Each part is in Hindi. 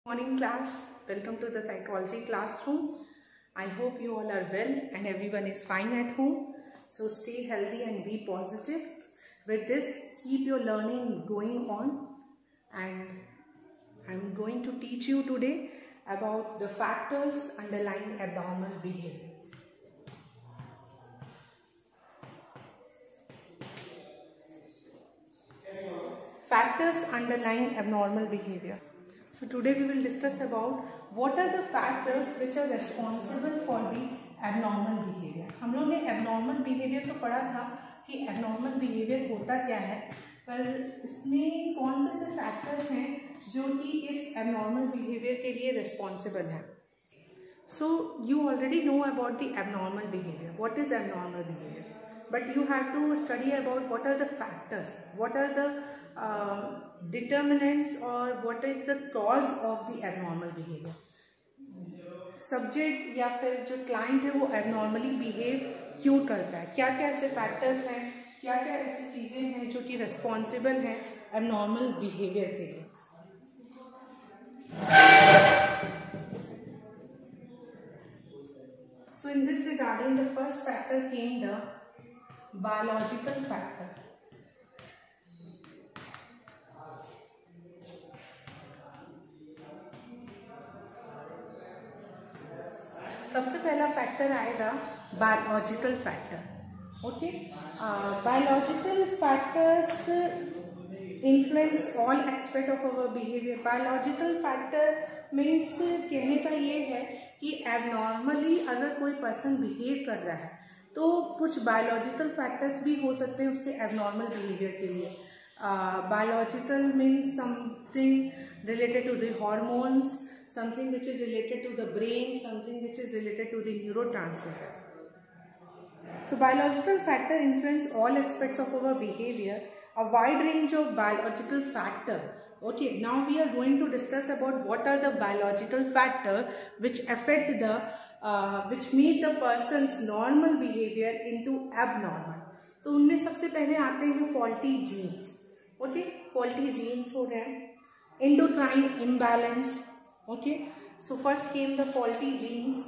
Morning class, welcome to the psychology classroom. I hope you all are well and everyone is fine at home. So stay healthy and be positive. With this, keep your learning going on, and I'm going to teach you today about the factors underlying abnormal behavior. Factors underlying abnormal behavior. So today we will discuss about what are the factors which are responsible for the abnormal behavior. हम लोग ने abnormal behavior तो पढ़ा था कि abnormal behavior होता क्या है, पर इसमें कौन से factors हैं जो कि इस abnormal behavior के लिए responsible हैं. So you already know about the abnormal behavior. What is abnormal behavior? But you have to study about what are the factors, what are the determinants or what is the cause of the abnormal behavior. Subject या फिर जो क्लाइंट है वो abnormally behave क्यों करता है, क्या क्या ऐसे फैक्टर्स हैं, क्या क्या ऐसी चीज़ें हैं जो कि रिस्पॉन्सिबल हैं abnormal behavior के लिए. So in this regarding the first factor came the biological factor. सबसे पहला फैक्टर आएगा biological factor. Okay, biological factors influence all aspect of our behaviour. Biological factor means कहने का ये है कि एबनॉर्मली अगर कोई पर्सन बिहेव कर रहा है तो कुछ बायोलॉजिकल फैक्टर्स भी हो सकते हैं उसके एबनॉर्मल बिहेवियर के लिए. Biological means something related to the hormones, something which is related to the brain, something which is related to the neurotransmitter. So biological factor influence all aspects of our behavior, a wide range of biological factor. Okay, now we are going to discuss about what are the biological factor which affect the which make the person's normal behavior into abnormal. तो उनमें सबसे पहले आते हैं faulty genes. Okay, faulty genes हो गए, endocrine imbalance. Okay, so first came the faulty genes.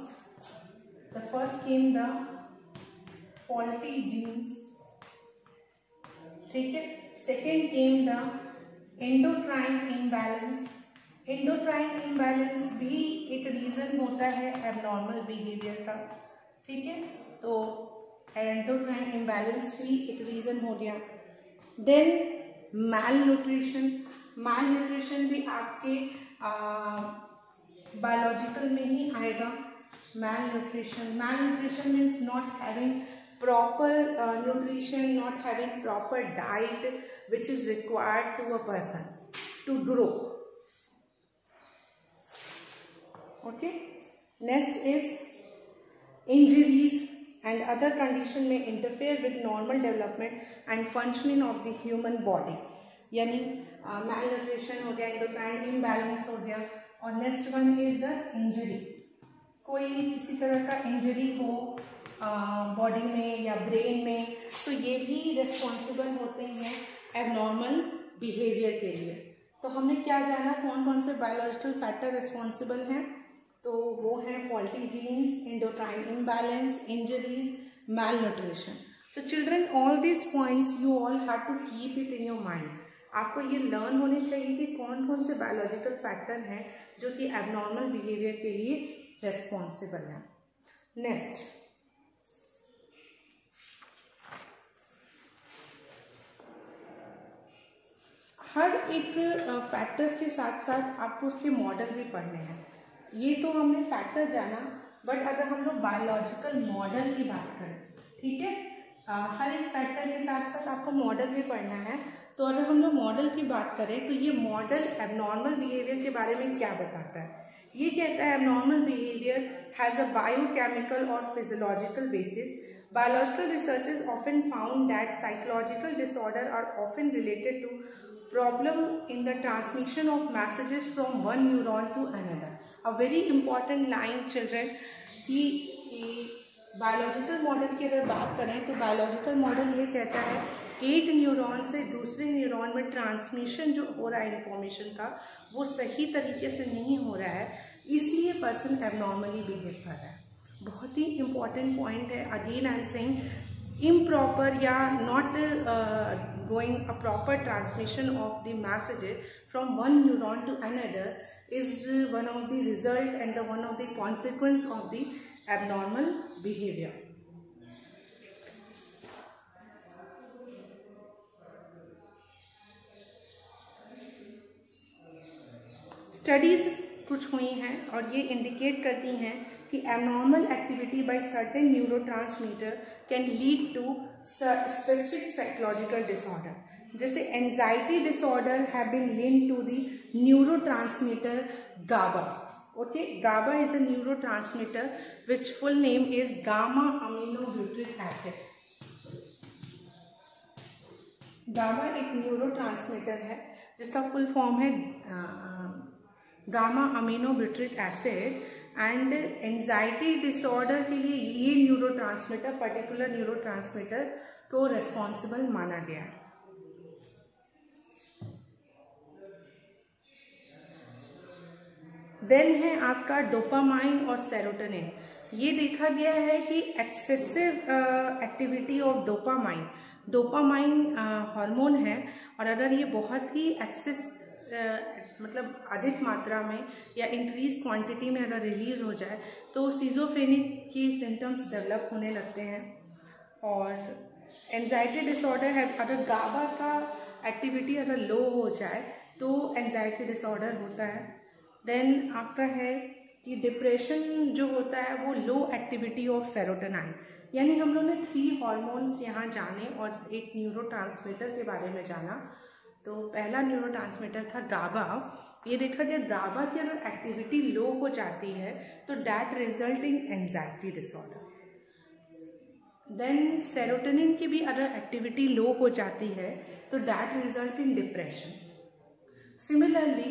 ठीक है. Second came the endocrine imbalance. Endocrine imbalance भी एक रीजन होता है abnormal behavior का. ठीक है, तो endocrine imbalance भी एक रीजन हो गया. Then malnutrition. Malnutrition भी आपके बायोलॉजिकल में ही आएगा. malnutrition means not having proper nutrition, not having proper diet which is required to a person to grow. Okay, next is injuries and other condition may interfere with normal development and functioning of the human body. यानी malnutrition हो गया, endocrine imbalance हो गया, और next one is the injury. कोई किसी तरह का इंजरी हो बॉडी में या ब्रेन में, तो ये भी रिस्पॉन्सिबल होते हैं एबनॉर्मल बिहेवियर के लिए. तो हमने क्या जाना, कौन कौन से बायोलॉजिकल फैक्टर रिस्पॉन्सिबल हैं, तो वो हैं faulty genes, endocrine imbalance, injuries, malnutrition. So children, all these points you all have to keep it in your mind. आपको ये लर्न होने चाहिए कि कौन कौन से बायोलॉजिकल फैक्टर हैं जो कि एबनॉर्मल बिहेवियर के लिए रेस्पॉन्सिबल हैं. नेक्स्ट, हर एक फैक्टर्स के साथ साथ आपको उसके मॉडल भी पढ़ने हैं. ये तो हमने फैक्टर जाना, बट अगर हम लोग बायोलॉजिकल मॉडल की बात करें, ठीक है, हर एक फैक्टर के साथ साथ आपको मॉडल भी पढ़ना है. तो अगर हम लोग मॉडल की बात करें तो ये मॉडल एबनॉर्मल बिहेवियर के बारे में क्या बताता है. ये कहता है abnormal behaviour has a biochemical और physiological basis. Biological researches often found that psychological disorder are often related to problem in the transmission of messages from one neuron to another. A very important line children कि बायोलॉजिकल मॉडल की अगर बात करें तो बायोलॉजिकल मॉडल ये कहता है एक न्यूरॉन से दूसरे न्यूरॉन में ट्रांसमिशन जो हो रहा है इंफॉर्मेशन का वो सही तरीके से नहीं हो रहा है, इसलिए पर्सन एबनॉर्मली बिहेव कर रहा है। बहुत ही इम्पॉर्टेंट पॉइंट है। Again I am saying improper या not going a proper transmission of the messages from one neuron to another is one of the result and the one of the consequence of the abnormal behavior. Studies कुछ हुई हैं और ये इंडिकेट करती हैं कि abnormal activity by certain neurotransmitter can lead to specific psychological disorder. जैसे anxiety disorder have been linked to the neurotransmitter GABA. Okay, GABA is a neurotransmitter which full name is gamma aminobutyric acid. GABA एक न्यूरोट्रांसमीटर है जिसका फुल फॉर्म है gamma aminobutyric acid. And anxiety disorder के लिए ये न्यूरोट्रांसमीटर, पर्टिकुलर न्यूरोट्रांसमीटर को रेस्पॉन्सिबल माना गया है। देन है आपका डोपामाइन और सेरोटोनिन। ये देखा गया है कि excessive activity of dopamine hormone है, और अगर ये बहुत ही एक्सेस मतलब अधिक मात्रा में या इंक्रीज क्वांटिटी में अगर रिलीज हो जाए तो सिजोफ्रेनिक की सिम्टम्स डेवलप होने लगते हैं। और एंजाइटी डिसऑर्डर है, अगर गाबा का एक्टिविटी अगर लो हो जाए तो एंजाइटी डिसऑर्डर होता है। देन आपका है कि डिप्रेशन जो होता है वो लो एक्टिविटी ऑफ सेरोटोनिन। यानी हम लोग ने 3 हार्मोन्स यहाँ जाने और एक न्यूरोट्रांसमीटर के बारे में जाना। तो पहला न्यूरोट्रांसमीटर था गाबा। ये देखा गया गाबा की अगर एक्टिविटी लो हो जाती है तो that result in anxiety disorder. Then serotonin की भी अगर एक्टिविटी लो हो जाती है तो that result in depression. Similarly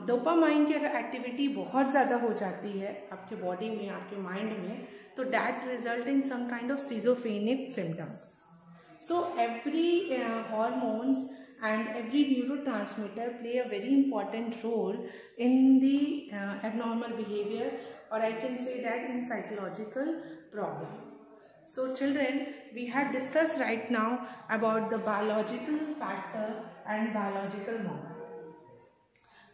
dopamine की अगर एक्टिविटी बहुत ज़्यादा हो जाती है आपके बॉडी में, आपके माइंड में, तो that result in some kind of schizophrenic symptoms. So every hormones and every neurotransmitter play a very important role in the abnormal behavior, or I can say that in psychological problem. So children, we have discussed right now about the biological factor and biological model.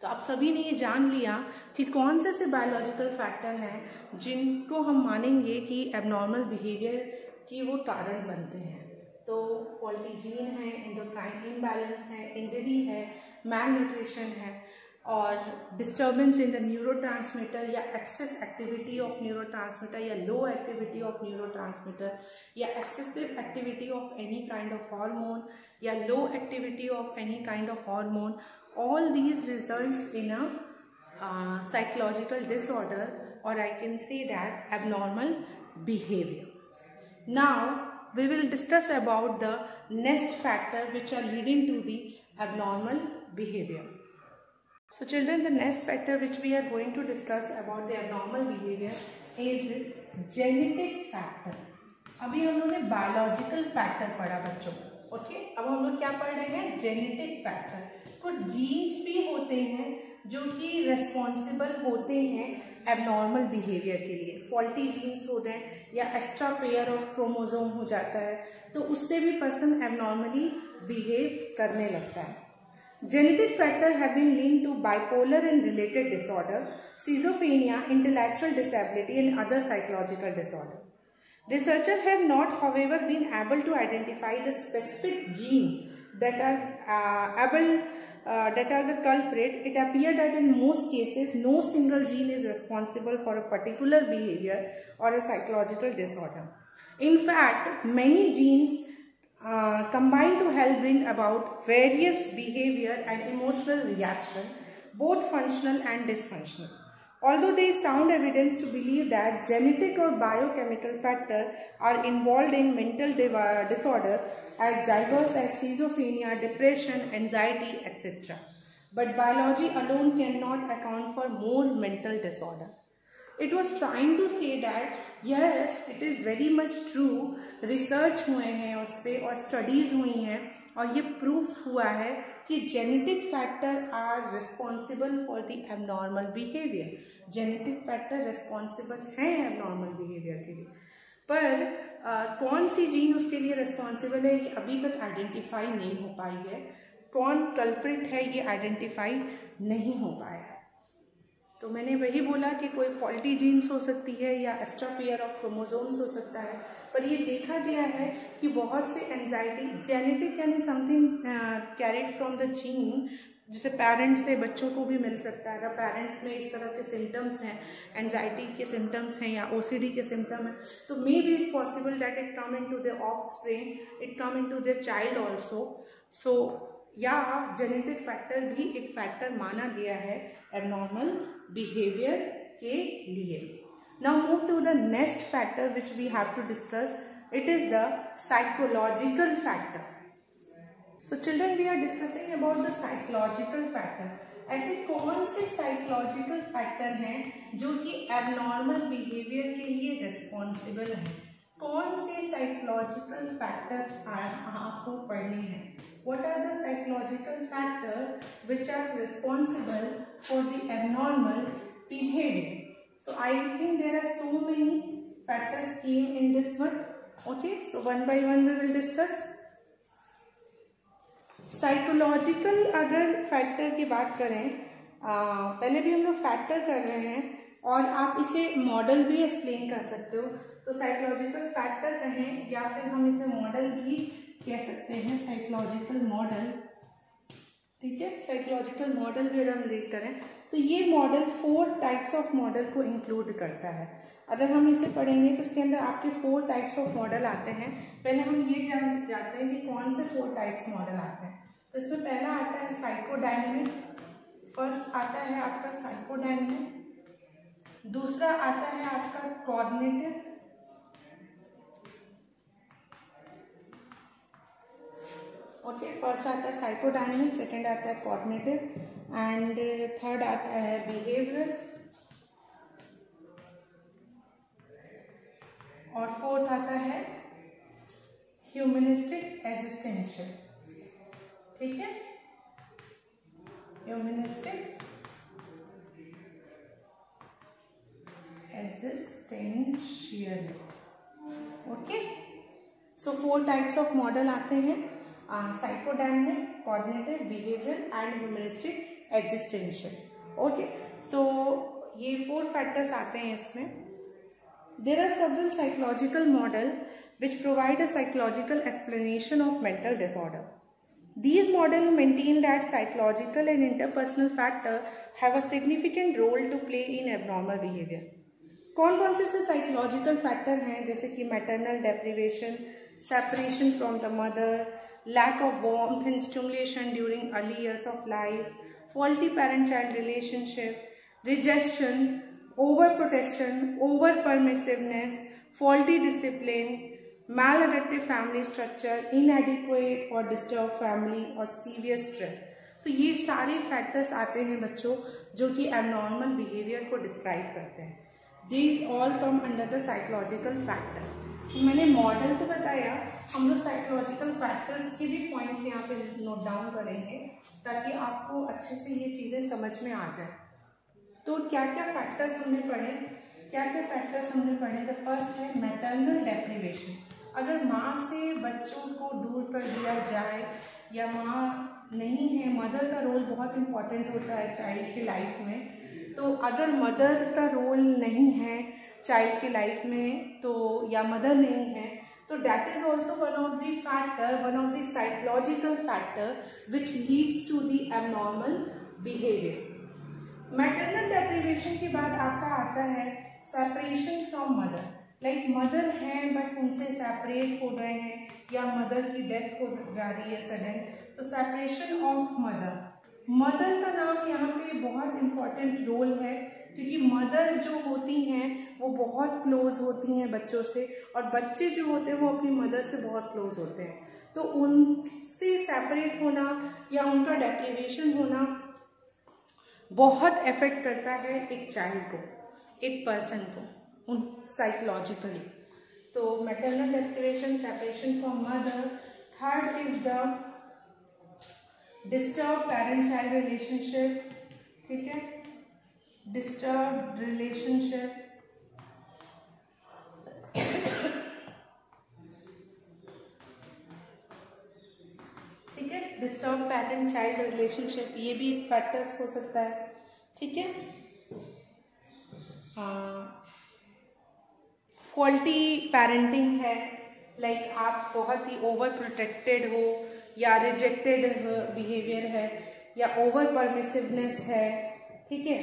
तो आप सभी ने ये जान लिया कि कौन से बायोलॉजिकल फैक्टर हैं जिनको हम मानेंगे कि एबनॉर्मल बिहेवियर की वो कारण बनते हैं। तो फॉल्टी जीन है, एंडोक्राइन इम्बैलेंस है, इंजरी है, मैल न्यूट्रिशन है, और डिस्टर्बेंस इन द न्यूरोट्रांसमीटर या एक्सेस एक्टिविटी ऑफ न्यूरोट्रांसमीटर या लो एक्टिविटी ऑफ न्यूरोट्रांसमीटर या excessive activity of any kind of hormone या low activity of any kind of hormone. All these results in a psychological disorder, or I can say that abnormal behavior. Now we will discuss about the next factor which are leading to the abnormal behavior. So children, the next factor which we are going to discuss about the abnormal behavior is genetic factor. अभी हम लोगों ने biological factor पढ़ा बच्चों, ओके। अब हम लोग क्या पढ़ रहे हैं? Genetic factor. कुछ जीन्स भी होते हैं जो कि रेस्पॉन्सिबल होते हैं एबनॉर्मल बिहेवियर के लिए। फॉल्टी जीन्स हो गए या एक्स्ट्रा पेयर ऑफ क्रोमोसोम हो जाता है तो उससे भी पर्सन एबनॉर्मली बिहेव करने लगता है। Genetic factor have been linked to bipolar and related disorder, schizophrenia, intellectual disability and other psychological disorder. Researchers have not, however, been able to identify the specific gene that are the culprit. It appears that in most cases, no single gene is responsible for a particular behavior or a psychological disorder. In fact, many genes combine to help bring about various behavior and emotional reaction, both functional and dysfunctional. Although there is sound evidence to believe that genetic or biochemical factors are involved in mental disorder as diverse as schizophrenia, depression, anxiety, etc. But biology alone cannot account for more mental disorder. It was trying to say that yes it is very much true, research हुए हैं उस पर और स्टडीज़ हुई हैं और ये प्रूफ हुआ है कि genetic factor are responsible for the abnormal behaviour. Genetic factor responsible हैं एबनॉर्मल बिहेवियर के लिए, पर कौन सी जीन उसके लिए रिस्पॉन्सिबल है ये अभी तक आइडेंटिफाई नहीं हो पाई है। कौन कल्प्रिट है ये आइडेंटिफाई नहीं हो पाया। तो मैंने वही बोला कि कोई फॉल्टी जीन्स हो सकती है या एक्स्ट्रा पेयर ऑफ क्रोमोसोम्स हो सकता है, पर ये देखा गया है कि बहुत से एंजाइटी जेनेटिक यानी something carried from the gene, जैसे पेरेंट्स से बच्चों को भी मिल सकता है। अगर पेरेंट्स में इस तरह के सिम्टम्स हैं, एंजाइटी के सिम्टम्स हैं या ओसीडी के सिम्टम हैं, तो may be it possible that it come into the offspring, it come into the child also. So या जेनेटिक फैक्टर भी एक फैक्टर माना गया है एबनॉर्मल बिहेवियर के लिए। Now move to the next factor which we have to discuss, it is the psychological factor. So children we are discussing about the psychological factor. ऐसे कौन से साइकोलॉजिकल फैक्टर हैं जो कि एबनॉर्मल बिहेवियर के लिए रिस्पॉन्सिबल हैं? कौन से साइकोलॉजिकल फैक्टर्स आपको पढ़ने हैं? What are the psychological factors which are responsible for the abnormal behavior? So I think there are so many factors came in this one. Okay, so one by one we will discuss. Psychological अगर फैक्टर की बात करें, पहले भी हम लोग फैक्टर कर रहे हैं और आप इसे मॉडल भी एक्सप्लेन कर सकते हो। तो साइकोलॉजिकल फैक्टर कहें या फिर हम इसे मॉडल भी कह सकते हैं, साइकोलॉजिकल मॉडल। ठीक है, साइकोलॉजिकल मॉडल भी अगर हम रीड करें तो ये मॉडल 4 टाइप्स ऑफ मॉडल को इंक्लूड करता है। अगर हम इसे पढ़ेंगे तो इसके अंदर आपके 4 टाइप्स ऑफ मॉडल आते हैं। पहले हम ये जानते हैं कि कौन से 4 टाइप्स मॉडल आते हैं। तो इसमें पहला आता है साइकोडायनेमिक, फर्स्ट आता है आपका साइकोडायनेमिक, दूसरा आता है आपका कॉग्निटिव, ओके, फर्स्ट आता है साइकोडायनेमिक, सेकेंड आता है कॉग्निटिव एंड थर्ड आता है बिहेवियर और फोर्थ आता है ह्यूमनिस्टिक एग्जिस्टेंशियल। ठीक है, humanistic existential. Okay, so 4 types of model आते हैं, psychodynamic, cognitive, behaviour and humanistic existential. Okay, so ये 4 फैक्टर्स आते हैं इसमें। There are several psychological model which provide a psychological explanation of mental disorder. These models maintain that psychological and interpersonal factors have a significant role to play in abnormal behavior. कौन कौन से साइकोलॉजिकल फैक्टर हैं, जैसे कि maternal deprivation, separation from the mother, lack of warmth and stimulation during early years of life, faulty parent child relationship, rejection, over protection, over permissiveness, faulty discipline, maladaptive family structure, inadequate और disturbed family और severe stress। तो ये सारे फैक्टर्स आते हैं बच्चों जो कि एबनॉर्मल बिहेवियर को डिस्क्राइब करते हैं। These all come under the psychological factor। मैंने मॉडल तो बताया, हम लोग साइकोलॉजिकल फैक्टर्स के भी पॉइंट्स यहाँ पे नोट डाउन करेंगे ताकि आपको अच्छे से ये चीज़ें समझ में आ जाए। तो क्या क्या फैक्टर्स हमने पढ़े, द फर्स्ट है मैटरनल डेप्रिवेशन। अगर माँ से बच्चों को दूर कर दिया जाए या माँ नहीं है, मदर का रोल बहुत इम्पॉर्टेंट होता है चाइल्ड की लाइफ में। तो अगर मदर का रोल नहीं है चाइल्ड की लाइफ में, तो या मदर नहीं है, तो that is also one of the psychological factor which leads to the abnormal behaviour. Maternal deprivation के बाद आपका आता है separation from mother. Like mother है बट उनसे सेपरेट हो गए हैं या मदर की डेथ हो जा रही है सडन, तो सेपरेशन ऑफ मदर का नाम यहाँ पे बहुत इम्पॉर्टेंट रोल है क्योंकि मदर जो होती हैं वो बहुत क्लोज होती हैं बच्चों से और बच्चे जो होते हैं वो अपनी मदर से बहुत क्लोज होते हैं। तो उनसे सेपरेट होना या उनका डेप्रिवेशन होना बहुत इफेक्ट करता है एक चाइल्ड को। एक पर्सन को उन साइकोलॉजिकली। तो maternal deprivation, separation from mother. Third is the disturb parent child relationship, ठीक है, डिस्टर्ब रिलेशनशिप। ठीक है, डिस्टर्ब पेरेंट चाइल्ड रिलेशनशिप, ये भी फैक्टर्स हो सकता है। ठीक है, फॉल्टी पेरेंटिंग है, लाइक आप बहुत ही ओवर प्रोटेक्टेड हो, या रिजेक्टेड बिहेवियर है, या ओवर परमिसिवनेस है। ठीक है,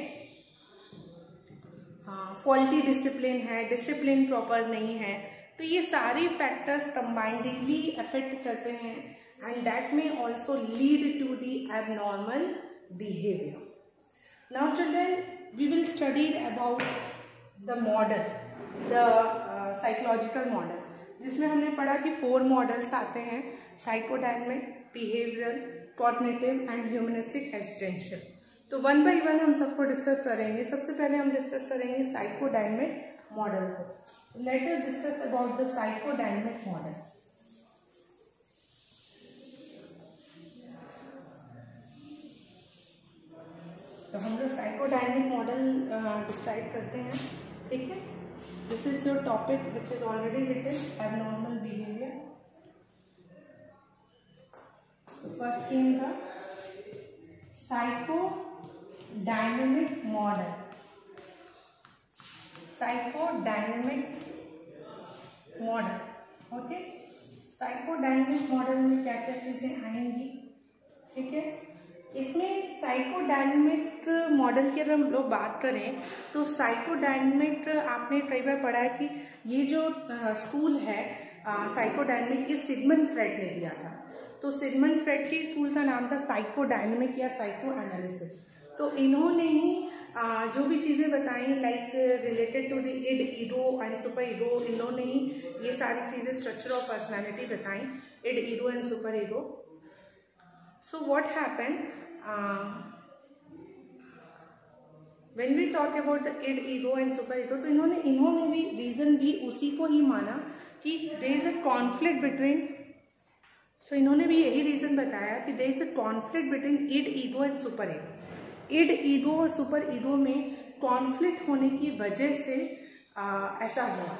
हाँ, फॉल्टी डिसिप्लिन है, डिसिप्लिन प्रॉपर नहीं है। तो ये सारी फैक्टर्स कंबाइंडली अफेक्ट करते हैं and that may also lead to the abnormal behaviour. Now children, we will study about the model, the psychological model, जिसमें हमने पढ़ा कि 4 मॉडल्स आते हैं, psychodynamic, behavioural, cognitive and humanistic existential. तो 1 बाय 1 हम सबको डिस्कस करेंगे। सबसे पहले हम डिस्कस करेंगे साइकोडायनेमिक मॉडल को। Let us discuss about the psychodynamic model. तो हम लोग साइकोडायनेमिक मॉडल डिस्क्राइब करते हैं। ठीक है, this is your topic which is already written, abnormal behaviour. First came the psychodynamic model. Psychodynamic model, okay. Psychodynamic model में क्या क्या चीजें आएंगी, ठीक है। इसमें साइकोडायनेमिक मॉडल की अगर हम लोग बात करें तो साइकोडायनेमिक आपने कई बार पढ़ा है कि ये जो स्कूल है साइकोडायनेमिक, ये सिगमंड फ्रॉइड ने दिया था। तो सिगमंड फ्रॉइड के स्कूल का नाम था साइकोडायनेमिक या साइको एनालिसिस। तो इन्होंने ही जो भी चीज़ें बताई like related to the id, ego and super ego, इन्होंने ही ये सारी चीज़ें स्ट्रक्चर ऑफ पर्सनैलिटी बताई, id, ego and super ego. So what happened when we talk about the id, ego and super ego, तो इन्होंने भी रीजन भी उसी को ही माना कि there is a conflict between, so इन्होंने भी यही रीजन बताया कि there is a conflict between id, ego and super ego. Id, ego और सुपर ईगो में कॉन्फ्लिक्ट होने की वजह से ऐसा हुआ,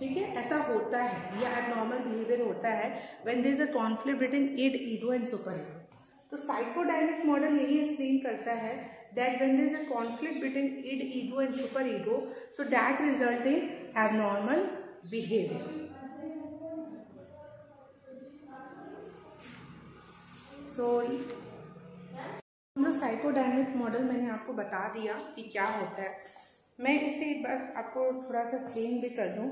ठीक है, ऐसा होता है या एबनॉर्मल बिहेवियर होता है when there is a conflict between id, ego and super ego. तो साइकोडायनेमिक मॉडल यही एक्सप्लेन करता है that when there is a conflict between id, ego and super ego, so that result in abnormal behaviour. So psychodynamic model मैंने आपको बता दिया कि क्या होता है। मैं इसे एक बार आपको थोड़ा सा एक्सप्लेन भी कर दूं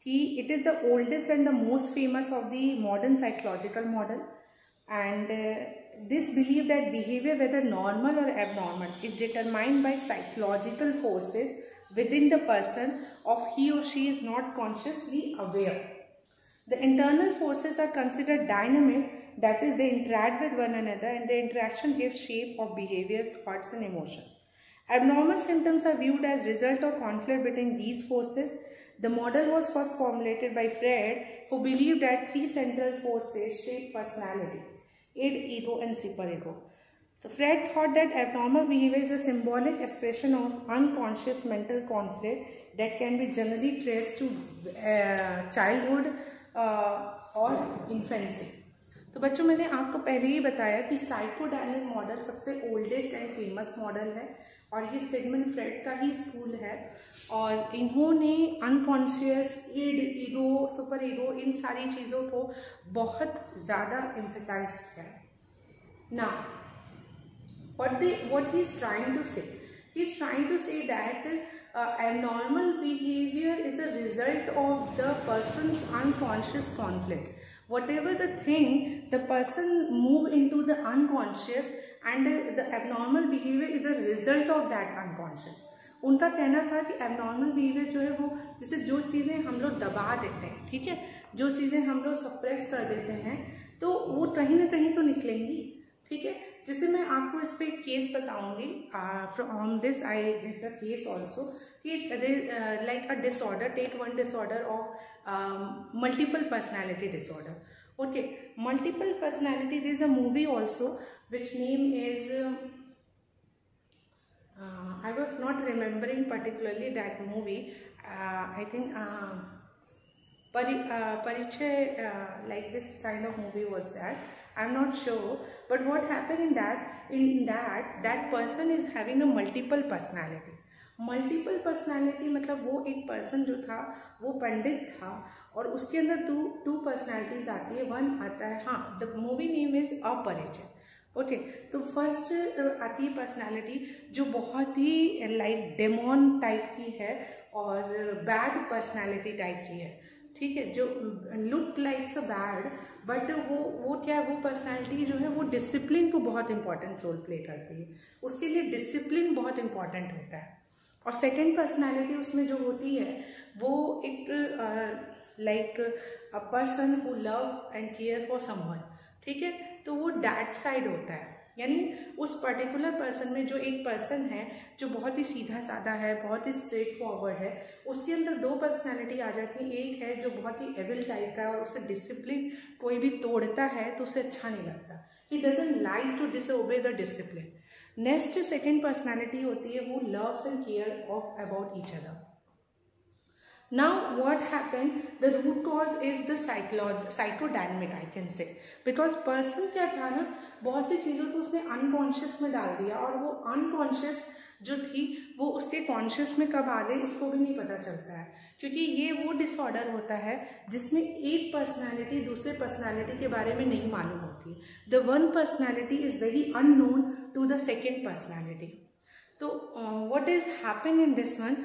कि it is the oldest and the most famous of the modern psychological model and this believe that behaviour whether normal or abnormal is determined by psychological forces within the person of he or she is not consciously aware. The internal forces are considered dynamic, that is they interact with one another and the interaction gives shape of behavior, thoughts and emotion. Abnormal symptoms are viewed as result of conflict between these forces. The model was first formulated by Freud, who believed that 3 central forces shape personality, id, ego and superego. So Freud thought that abnormal behavior is a symbolic expression of unconscious mental conflict that can be generally traced to childhood और इन्फेंसी। तो बच्चों मैंने आपको पहले ही बताया कि साइकोडायनेमिक मॉडल सबसे ओल्डेस्ट एंड फेमस मॉडल है और ये सिगमंड फ्रॉइड का ही स्कूल है और इन्होंने unconscious, id, ego, super ego, इन सारी चीज़ों को बहुत ज़्यादा एम्फेसाइज किया है। Now what he is trying to say, he is trying to say that abnormal behavior is a result of the person's unconscious conflict. Whatever the thing, the person move into the unconscious and the abnormal behavior is the result of that unconscious. उनका कहना था कि abnormal behavior जो है वो जैसे जो चीज़ें हम लोग दबा देते हैं, ठीक है, जो चीज़ें हम लोग सप्रेस कर देते हैं तो वो कहीं ना कहीं तो निकलेंगी, ठीक है। जैसे मैं आपको इस पर एक केस बताऊंगी, from this I get the case also कि like a disorder, take one disorder of multiple personality disorder. Okay, multiple personality. There is a movie also which name is I was not remembering particularly that movie. I think Parichay, like this kind of movie was that. I'm not sure, but what happened in that person is having a multiple personality. Multiple personality मतलब वो एक पर्सन जो था वो पंडित था और उसके अंदर टू पर्सनालिटीज आती है. वन आता है, हाँ, the movie name is Aparichay. Okay, तो फर्स्ट आती है पर्सनालिटी जो बहुत ही लाइक डेमोन टाइप की है और बैड पर्सनालिटी टाइप की है. ठीक है, जो look likes a bad, but वो क्या है, वो पर्सनालिटी जो है वो डिसिप्लिन को बहुत इंपॉर्टेंट रोल प्ले करती है. उसके लिए डिसिप्लिन बहुत इंपॉर्टेंट होता है. और सेकेंड पर्सनालिटी उसमें जो होती है वो एक like a person who love and care for someone. ठीक है, तो वो डैट साइड होता है. यानी उस पर्टिकुलर पर्सन में जो एक पर्सन है जो बहुत ही सीधा साधा है, बहुत ही स्ट्रेट फॉरवर्ड है, उसके अंदर दो पर्सनालिटी आ जाती है. एक है जो बहुत ही एविल टाइप का है और उसे डिसिप्लिन कोई भी तोड़ता है तो उसे अच्छा नहीं लगता. He doesn't like to disobey the discipline. Next second personality होती है वो loves and care of about each other. Now what happened, the root cause is the psychodynamic I can say, because person क्या था ना, बहुत सी चीज़ों को उसने अनकॉन्शियस में डाल दिया और वो अनकॉन्शियस जो थी वो उसके कॉन्शियस में कब आ गई उसको भी नहीं पता चलता है. क्योंकि ये वो डिसऑर्डर होता है जिसमें एक पर्सनालिटी दूसरे पर्सनालिटी के बारे में नहीं मालूम होती. The one personality is very unknown to the second personality. तो what is happening in this one,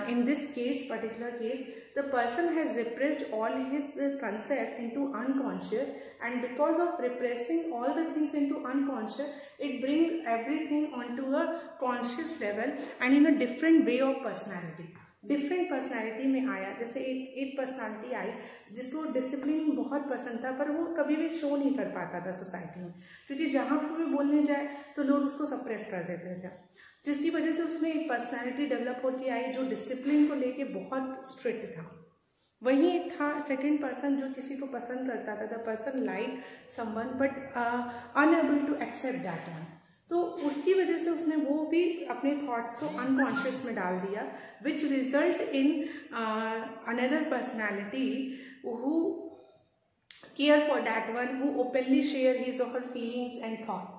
in this case, particular case, the person has repressed all his concept into unconscious, and because of repressing all the things into unconscious, it brings everything onto a conscious level and in a different way of personality. Different personality में आया. जैसे एक पर्सनालिटी आई जिसको डिसिप्लिन बहुत पसंद था पर वो कभी भी शो नहीं कर पाता था सोसाइटी में, क्योंकि जहाँ पर भी बोलने जाए तो लोग उसको सप्रेस कर देते थे, जिसकी वजह से उसमें एक पर्सनालिटी डेवलप होती आई जो डिसिप्लिन को लेके बहुत स्ट्रिक्ट था. वहीं एक था सेकेंड पर्सन जो किसी को पसंद करता था. The person like someone but unable to accept that one. तो उसकी वजह से उसने वो भी अपने थॉट्स को अनकॉन्शियस में डाल दिया, which result in another personality who care for that one, who openly share his or her feelings and thought.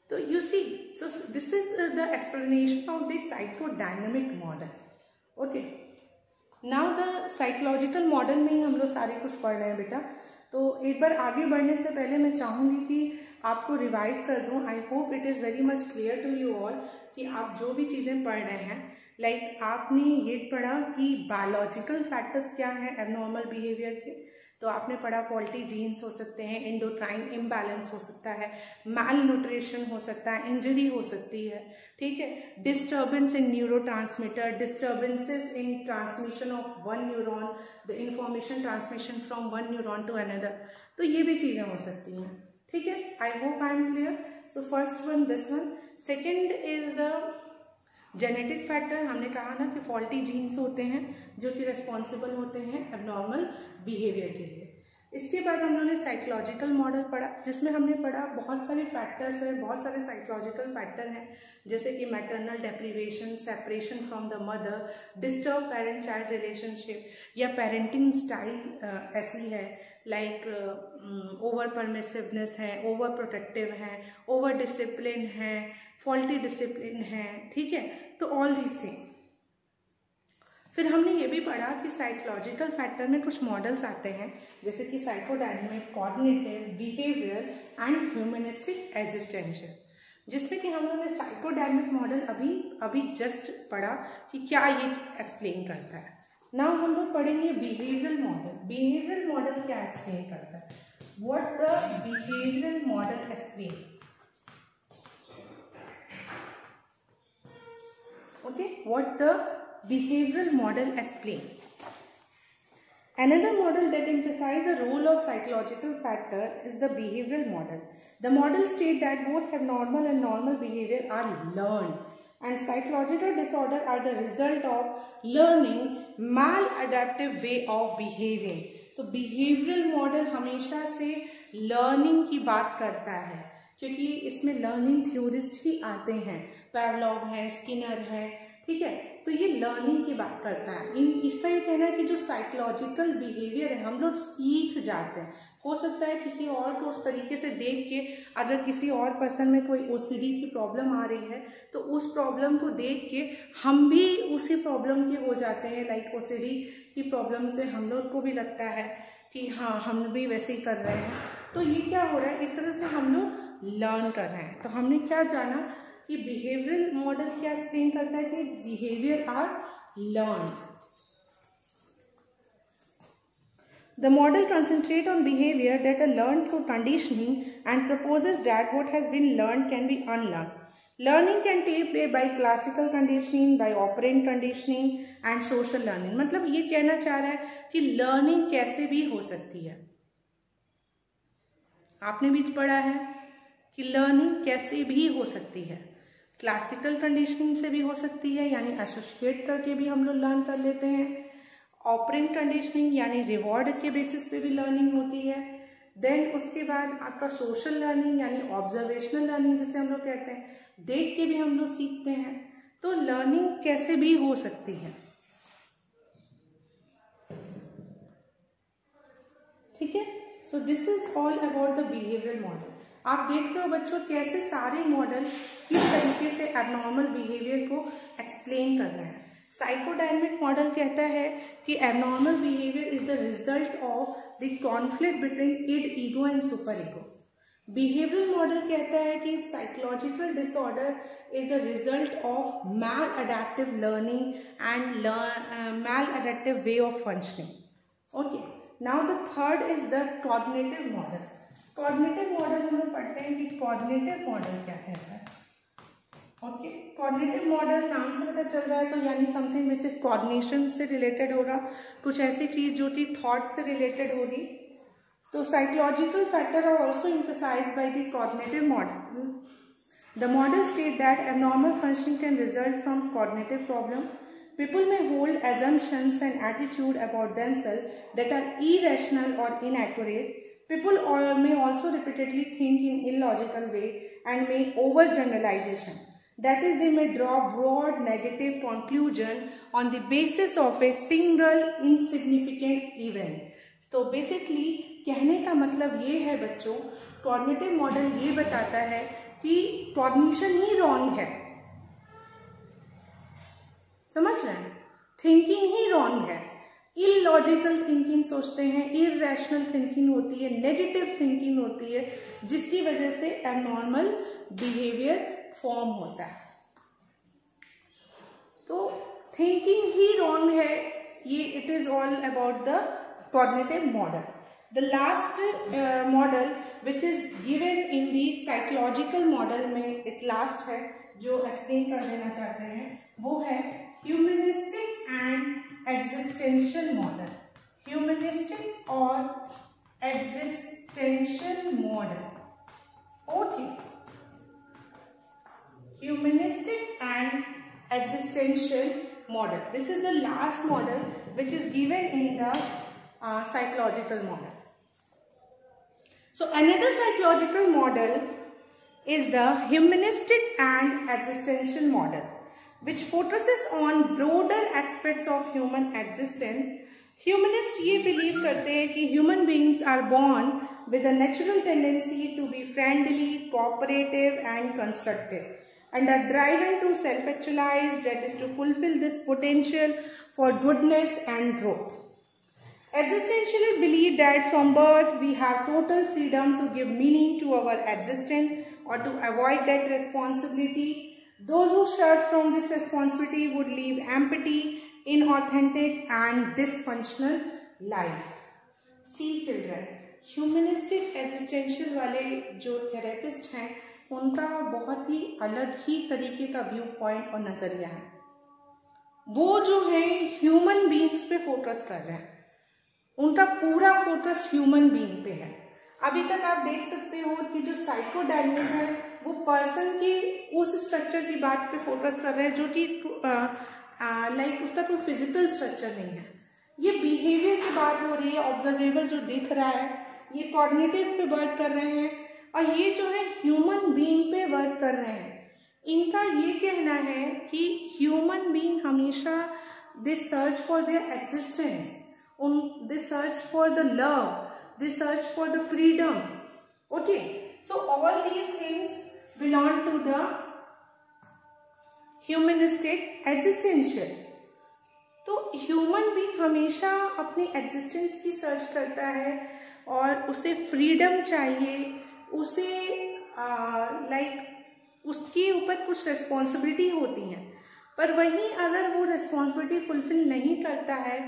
तो you see, so this is the explanation of this psychodynamic model. Okay, now the psychological model में ही हम लोग सारे कुछ पढ़ रहे हैं बेटा. तो एक बार आगे बढ़ने से पहले मैं चाहूँगी कि आपको रिवाइज कर दूँ. I hope it is very much clear to you all कि आप जो भी चीज़ें पढ़ रहे हैं, लाइक आपने ये पढ़ा कि बायोलॉजिकल फैक्टर्स क्या हैं एबनॉर्मल बिहेवियर के. तो आपने पढ़ा फॉल्टी जीन्स हो सकते हैं, एंडोक्राइन इम्बैलेंस हो सकता है, मैल न्यूट्रिशन हो सकता है, इंजरी हो सकती है. ठीक है, disturbance in neurotransmitter, disturbances in transmission of one neuron, the information transmission from one neuron to another. तो ये भी चीज़ें हो सकती हैं. ठीक है, I hope I am clear. So first one this one. Second is the genetic factor. हमने कहा ना कि फॉल्टी जीन्स होते हैं जो कि रिस्पॉन्सिबल होते हैं एबनॉर्मल बिहेवियर के लिए. इसके बाद हम लोगों ने साइकोलॉजिकल मॉडल पढ़ा जिसमें हमने पढ़ा बहुत सारे फैक्टर्स हैं, बहुत सारे साइकोलॉजिकल फैक्टर हैं, जैसे कि maternal deprivation, separation from the mother, disturb parent child relationship, या पेरेंटिंग स्टाइल ऐसी है लाइक ओवर परमिसिवनेस है, ओवर प्रोटेक्टिव है, ओवर डिसिप्लिन है, फॉल्टी डिसिप्लिन है. ठीक है, तो ऑल दीज थिंग. फिर हमने ये भी पढ़ा कि साइकोलॉजिकल फैक्टर में कुछ मॉडल्स आते हैं जैसे कि psychodynamic, cognitive, behaviour and humanistic existential, जिसमें कि हम लोगों ने साइकोडायनेमिक मॉडल अभी जस्ट पढ़ा कि क्या ये एक्सप्लेन करता है. नाउ हम लोग पढ़ेंगे बिहेवियरल मॉडल. बिहेवियरल मॉडल क्या एक्सप्लेन करता है? What the behavioural model explain. Okay, what the behavioral model explain. Another model that emphasizes the role of psychological factor is the behavioral model. The model states that both abnormal and normal behavior are learned, and psychological disorders are the result of learning maladaptive way of behaving. तो behavioral model हमेशा से learning की बात करता है, क्योंकि इसमें लर्निंग थ्योरिस्ट ही आते हैं, पैवलोव है, स्किनर है, ठीक है। तो ये लर्निंग की बात करता है। इसका ये कहना है कि जो साइकोलॉजिकल बिहेवियर है हम लोग सीख जाते हैं। हो सकता है किसी और को उस तरीके से देख के, अगर किसी और पर्सन में कोई ओसीडी की प्रॉब्लम आ रही है तो उस प्रॉब्लम को देख के हम भी उसी प्रॉब्लम के हो जाते हैं। लाइक ओसीडी की प्रॉब्लम से हम लोग को भी लगता है कि हाँ हम भी वैसे ही कर रहे हैं। तो ये क्या हो रहा है, एक तरह से हम लोग लर्न कर रहे हैं। तो हमने क्या जाना कि बिहेवियरल मॉडल क्या एक्सप्लेन करता है कि behaviour are learn. The model concentrates on behavior that are learned through conditioning and proposes that what has been learned can be unlearned. Learning can take place by classical conditioning, by operant conditioning and social learning. मतलब ये कहना चाह रहा है कि लर्निंग कैसे भी हो सकती है। आपने भी पढ़ा है कि लर्निंग कैसे भी हो सकती है। क्लासिकल कंडीशनिंग से भी हो सकती है, यानी एसोसिएट करके भी हम लोग लर्न कर लेते हैं। ऑपरेंट कंडीशनिंग यानी रिवॉर्ड के बेसिस पे भी लर्निंग होती है। देन उसके बाद आपका सोशल लर्निंग यानी ऑब्जर्वेशनल लर्निंग जिसे हम लोग कहते हैं, देख के भी हम लोग सीखते हैं। तो लर्निंग कैसे भी हो सकती है, ठीक है। सो this is all about the behavioural model. आप देखते हो बच्चों कैसे सारे मॉडल किस तरीके से एबनॉर्मल बिहेवियर को एक्सप्लेन कर रहे हैं। साइकोडायनेमिक मॉडल कहता है कि abnormal behaviour is the result of the conflict between id, ego and super ego. Behavioural model कहता है कि psychological disorder is the result of maladaptive learning and maladaptive way of functioning. Okay, now the third is the cognitive model. Cognitive model हम लोग पढ़ते हैं कि कॉग्निटिव मॉडल क्या कहता है। ओके, कॉग्निटिव मॉडल नाम से पता चल रहा है, तो यानी समथिंग विच इज कॉग्निशन से रिलेटेड होगा, कुछ ऐसी चीज जो थी थॉट से रिलेटेड होगी। तो psychological factor are also emphasized by the cognitive model. The model state that abnormal functioning can result from cognitive problem. People may hold assumptions and attitude about themselves that are irrational or inaccurate. People may also repeatedly think in illogical way and may overgeneralization. That is, they may draw broad negative conclusion on the basis of a single insignificant event. तो basically कहने का मतलब ये है बच्चों, cognitive model ये बताता है कि cognition ही wrong है। समझ रहे हैं, थिंकिंग ही रॉन्ग है। इलॉजिकल थिंकिंग सोचते हैं, इरैशनल थिंकिंग होती है, नेगेटिव थिंकिंग होती है, जिसकी वजह से एबनॉर्मल बिहेवियर फॉर्म होता है। तो थिंकिंग ही रॉन्ग है ये। It is all about the cognitive model. The last model which is given in the psychological model में एक लास्ट है जो एक्सप्लेन कर देना चाहते हैं, वो है humanistic and existential model. Humanistic और existential model. Okay, humanistic and existential model, this is the last model which is given in the psychological model. So another psychological model is the humanistic and existential model, which focuses on broader aspects of human existence. Humanists ये believe करते हैं कि human beings are born with a natural tendency to be friendly, cooperative and constructive, and are driven to self-actualize, that is to fulfill this potential for goodness and growth. Existentialists believe that from birth we have total freedom to give meaning to our existence or to avoid that responsibility. Those who shirk from this responsibility would live empty, inauthentic and dysfunctional life. See children, humanistic existential वाले जो थेरेपिस्ट हैं उनका बहुत ही अलग ही तरीके का व्यू पॉइंट और नजरिया है। वो जो है ह्यूमन बीइंग्स पे फोकस कर रहे हैं। उनका पूरा फोकस ह्यूमन बीइंग पे है। अभी तक आप देख सकते हो कि जो साइकोडायनेमिक है वो पर्सन की उस स्ट्रक्चर की बात पे फोकस कर रहे हैं जो कि लाइक उसका कोई फिजिकल स्ट्रक्चर नहीं है। ये बिहेवियर की बात हो रही है, ऑब्जर्वेबल जो दिख रहा है, ये कॉग्निटिव पे वर्क कर रहे हैं, और ये जो है ह्यूमन बीइंग पे वर्क कर रहे हैं। इनका ये कहना है कि ह्यूमन बीइंग हमेशा they search for their existence, they search for the love, they search for the freedom. Okay, so all these things belong to the humanistic existential. तो ह्यूमन भी हमेशा अपनी एग्जिस्टेंस की सर्च करता है और उसे फ्रीडम चाहिए, उसे लाइक उसके ऊपर कुछ रिस्पॉन्सिबिलिटी होती है, पर वहीं अगर वो रिस्पॉन्सिबिलिटी फुलफिल नहीं करता है,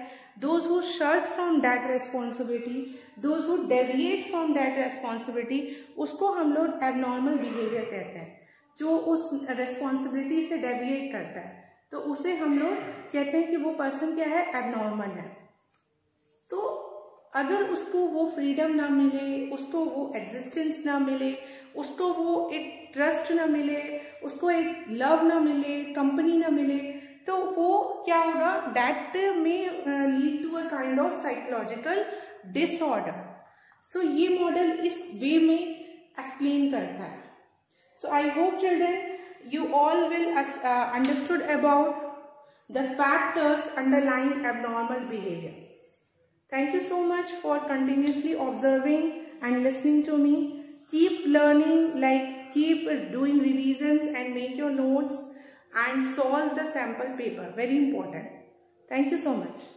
those who shirk from that responsibility, those who deviate from that responsibility, उसको हम लोग एबनॉर्मल बिहेवियर कहते हैं। जो उस रिस्पॉन्सिबिलिटी से डेविएट करता है तो उसे हम लोग कहते हैं कि वो पर्सन क्या है, एबनॉर्मल है। तो अगर उसको वो फ्रीडम ना मिले, उसको वो एग्जिस्टेंस ना मिले, उसको वो एक ट्रस्ट ना मिले, उसको एक लव ना मिले, कंपनी ना मिले, तो वो क्या होगा, that may lead to a kind of psychological disorder. So ये मॉडल इस वे में एक्सप्लेन करता है। So I hope children you all will understood about the factors underlying abnormal behavior. Thank you so much for continuously observing and listening to me. Keep learning, like keep doing revisions and make your notes and solve the sample paper. Very important. Thank you so much.